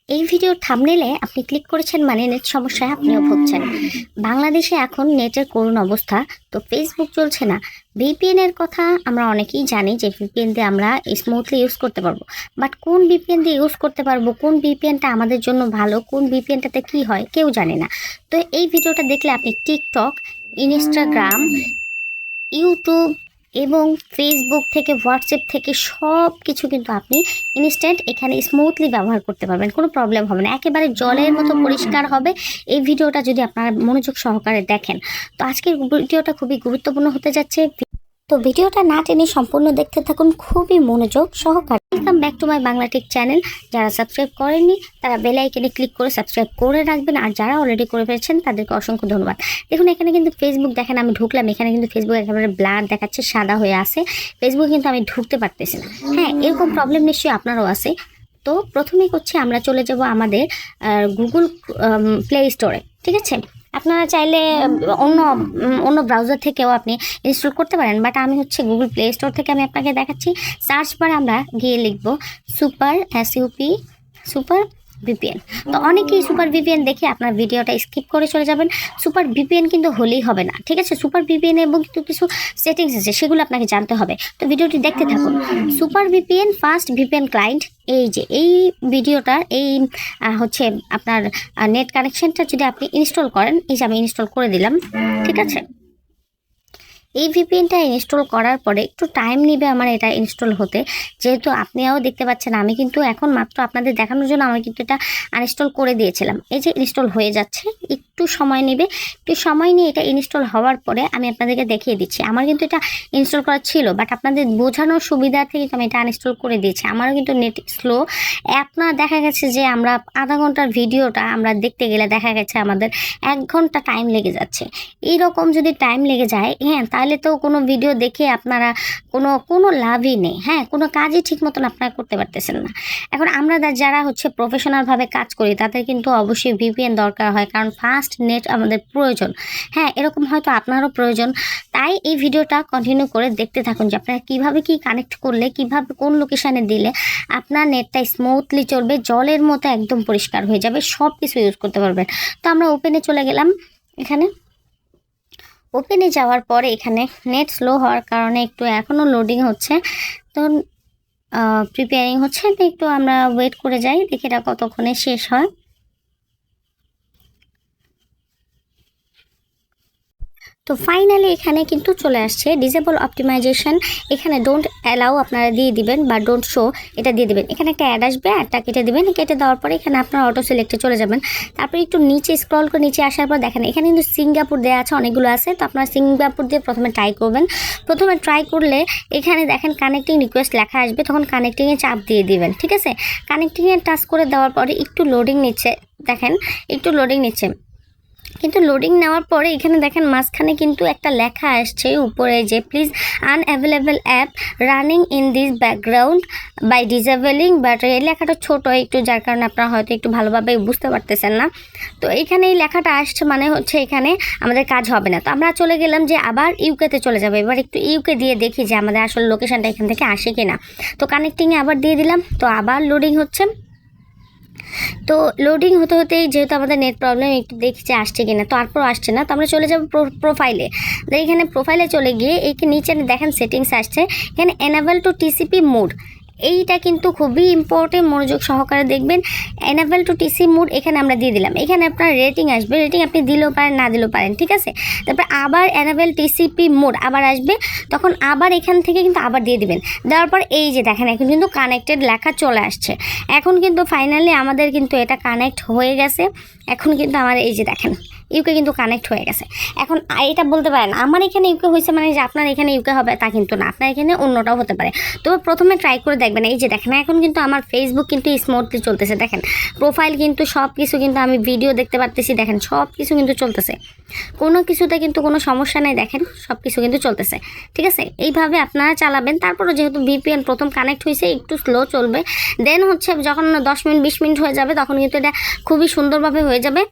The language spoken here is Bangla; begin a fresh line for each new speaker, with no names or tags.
এই ভিডিওর থাম্বনেলে আপনি ক্লিক করেছেন মানে নেট সমস্যায় আপনিও ভুগছেন। বাংলাদেশে এখন নেটের করুণ অবস্থা। তো ফেসবুক চলছে না। ভিপিএন এর কথা আমরা অনেকেই জানি যে ভিপিএন দিয়ে আমরা স্মুথলি ইউজ করতে পারবো, বাট কোন ভিপিএন দিয়ে ইউজ করতে পারবো, কোন ভিপিএনটা আমাদের জন্য ভালো, কোন ভিপিএনটাতে কি হয় কেউ জানে না। তো এই ভিডিওটা দেখলে আপনি টিকটক, ইনস্টাগ্রাম, ইউটিউব এবং ফেসবুক থেকে, হোয়াটসঅ্যাপ থেকে সব কিছু কিন্তু আপনি ইনস্ট্যান্ট এখানে স্মুথলি ব্যবহার করতে পারবেন, কোনো প্রবলেম হবে না, একেবারে জলের মতো পরিষ্কার হবে এই ভিডিওটা যদি আপনারা মনোযোগ সহকারে দেখেন। তো আজকের ভিডিওটা খুবই গুরুত্বপূর্ণ হতে যাচ্ছে, তো ভিডিওটা না টেনে সম্পূর্ণ দেখতে থাকুন খুবই মনোযোগ সহকারে। Welcome back to my Bangla take channel. যারা সাবস্ক্রাইব করেননি তারা বেল আইকনে ক্লিক করে সাবস্ক্রাইব করে রাখবেন, আর যারা অলরেডি করে ফেলেছেন তাদেরকে অসংখ্য ধন্যবাদ। দেখুন এখানে কিন্তু ফেসবুক, দেখেন আমি ঢুকলাম, এখানে কিন্তু ফেসবুক একেবারে ব্লার দেখাচ্ছে, সাদা হয়ে আছে ফেসবুক, কিন্তু আমি ঢুকতে পারতেছি না। হ্যাঁ, এরকম প্রবলেম নিশ্চয়ই আপনারও আছে। তো প্রথমেই হচ্ছে আমরা চলে যাব আমাদের গুগল প্লে স্টোরে, ঠিক আছে। আপনারা চাইলে অন্য অন্য ব্রাউজার থেকেও আপনি ইনস্টল করতে পারেন, বাট আমি হচ্ছে গুগল প্লে স্টোর থেকে আমি আপনাকে দেখাচ্ছি। সার্চ বারে আমরা গিয়ে লিখব সুপার সুপার ভিপিএন। তো অনেকেই সুপার ভিপিএন দেখে আপনার ভিডিওটা স্কিপ করে চলে যাবেন। সুপার ভিপিএন কিন্তু হলেই হবে না, ঠিক আছে। সুপার ভিপিএন এবং কিন্তু কিছু সেটিংস আছে, সেগুলো আপনাকে জানতে হবে। তো ভিডিওটি দেখতে থাকুন। Super VPN fast VPN client, এই যে এই ভিডিওটার এই হচ্ছে আপনার নেট কানেকশনটা যদি আপনি ইনস্টল করেন, এই যে আমি ইনস্টল করে দিলাম, ঠিক আছে। এই ভিপিএনটা ইনস্টল করার পরে একটু টাইম নেবে আমার এটা ইনস্টল হতে, যেহেতু আপনিও দেখতে পাচ্ছেন আমি কিন্তু এখন মাত্র আপনাদের দেখানোর জন্য আমি কিন্তু এটা আনইনস্টল করে দিয়েছিলাম। এই যে ইনস্টল হয়ে যাচ্ছে, একটু সময় নেবে। একটু সময় নিয়ে এটা ইনস্টল হওয়ার পরে আমি আপনাদেরকে দেখিয়ে দিচ্ছি। আমার কিন্তু এটা ইনস্টল করা ছিল, বাট আপনাদের বোঝানোর সুবিধার্থে কিন্তু আমি এটা আনইনস্টল করে দিয়েছি। আমারও কিন্তু নেট স্লো। আপনার দেখা গেছে যে আমরা আধা ঘন্টার ভিডিওটা আমরা দেখতে গেলে দেখা গেছে আমাদের 1 ঘন্টা টাইম লেগে যাচ্ছে। এইরকম যদি টাইম লেগে যায়, হ্যাঁ, তাহলে তো কোনো ভিডিও দেখে আপনারা কোনো লাভই নেই। হ্যাঁ, কোনো কাজই ঠিক মতন আপনারা করতে পারতেছেন না। এখন আমরা যারা হচ্ছে প্রফেশনালভাবে কাজ করি তাদের কিন্তু অবশ্যই ভিপিএন দরকার হয়, কারণ ফাস্ট নেট আমাদের প্রয়োজন। হ্যাঁ, এরকম হয়তো আপনারও প্রয়োজন। তাই এই ভিডিওটা কন্টিনিউ করে দেখতে থাকুন যে আপনারা কীভাবে কি কানেক্ট করলে, কিভাবে কোন লোকেশানে দিলে আপনার নেটটা স্মুথলি চলবে, জলের মতো একদম পরিষ্কার হয়ে যাবে, সব কিছু ইউজ করতে পারবেন। তো আমরা ওপেনে চলে গেলাম। এখানে ওপেনে যাওয়ার পরে এখানে নেট স্লো হওয়ার কারণে একটু এখনও লোডিং হচ্ছে, তো প্রিপেয়ারিং হচ্ছে, তো একটু আমরা ওয়েট করে যাই, দেখি এটা কতক্ষণে শেষ হয়। তো ফাইনালি এখানে কিন্তু চলে আসছে ডিসেবল অপটিমাইজেশন। এখানে ডোন্ট অ্যালাউ আপনারা দিয়ে দিবেন, বা ডোন্ট শো এটা দিয়ে দিবেন। এখানে একটা অ্যাড আসবে, অ্যাডটা কেটে দিবেন। কেটে দেওয়ার পরে এখানে আপনার অটো সিলেক্টে চলে যাবেন। তারপরে একটু নিচে স্ক্রল করে নিচে আসার পর দেখেন এখানে কিন্তু সিঙ্গাপুর দেওয়া আছে, অনেকগুলো আছে। তো আপনারা সিঙ্গাপুর দিয়ে প্রথমে ট্রাই করবেন। প্রথমে ট্রাই করলে এখানে দেখেন কানেক্টিং রিকোয়েস্ট লেখা আসবে, তখন কানেক্টিংয়ে চাপ দিয়ে দিবেন, ঠিক আছে। কানেক্টিংয়ে টাচ করে দেওয়ার পরে একটু লোডিং নিচ্ছে, দেখেন একটু লোডিং নিচ্ছে। কিন্তু লোডিং নেওয়ার পরে এখানে দেখেন মাঝখানে কিন্তু একটা লেখা আসছে উপরে যে please unavailable app running in this background by disabling, but এই লেখাটা ছোটো একটু, যার কারণে আপনারা হয়তো একটু ভালোভাবে বুঝতে পারতেছেন না। তো এখানে এই লেখাটা আসছে মানে হচ্ছে এখানে আমাদের কাজ হবে না। তো আমরা চলে গেলাম যে আবার ইউকেতে চলে যাবে। এবার একটু ইউকে দিয়ে দেখি যে আমাদের আসলে লোকেশানটা এখান থেকে আসে কিনা। তো কানেক্টিংয়ে আবার দিয়ে দিলাম, তো আবার লোডিং হচ্ছে। তো লোডিং হতে হতেই যেহেতু আমাদের নেট প্রবলেম, একটু দেখছি আসছে কিনা, তারপর আসছে না। তো আমরা চলে যাব প্রোফাইলে। এখানে প্রোফাইলে চলে গিয়ে এইখানে নিচে দেখেন সেটিংস আসছে, এখানে এনেবল টু টিসিপি মোড, এইটা কিন্তু খুবই ইম্পর্টেন্ট, মনোযোগ সহকারে দেখবেন। এনেবল টু টিসি মোড এখানে আমরা দিয়ে দিলাম। এখানে আপনার রেটিং আসবে, রেটিং আপনি দিলেও পারেন না দিলেও পারেন, ঠিক আছে। তারপর আবার এনেবল টিসিপি মোড আবার আসবে, তখন আবার এখান থেকে কিন্তু আবার দিয়ে দিবেন। দেওয়ার পর এই যে দেখেন এখন কিন্তু কানেক্টেড লেখা চলে আসছে। এখন কিন্তু ফাইনালি আমাদের কিন্তু এটা কানেক্ট হয়ে গেছে। এখন কিন্তু আমার এই যে দেখেন ইউকে কিন্তু কানেক্ট হয়ে গেছে। এখন এটা বলতে পারেন আমার এখানে ইউকে হয়েছে মানে যে আপনার এখানে ইউকে হবে তা কিন্তু না, আপনার এখানে অন্যটাও হতে পারে। তো প্রথমে ট্রাই করে দেখবেন। এই যে দেখেন এখন কিন্তু আমার ফেসবুক কিন্তু স্মুথলি চলতেছে, দেখেন প্রোফাইল কিন্তু সব কিছু কিন্তু আমি ভিডিও দেখতে পারতেছি, দেখেন সব কিছু কিন্তু চলতেছে, কোনো কিছুতে কিন্তু কোনো সমস্যা নেই, দেখেন সব কিছু কিন্তু চলতেছে, ঠিক আছে। এইভাবে আপনারা চালাবেন। তারপরে যেহেতু ভিপিএন প্রথম কানেক্ট হয়েছে একটু স্লো চলবে, দেন হচ্ছে যখন 10 মিনিট 20 মিনিট হয়ে যাবে তখন কিন্তু এটা খুবই সুন্দরভাবে হয়ে যাবে।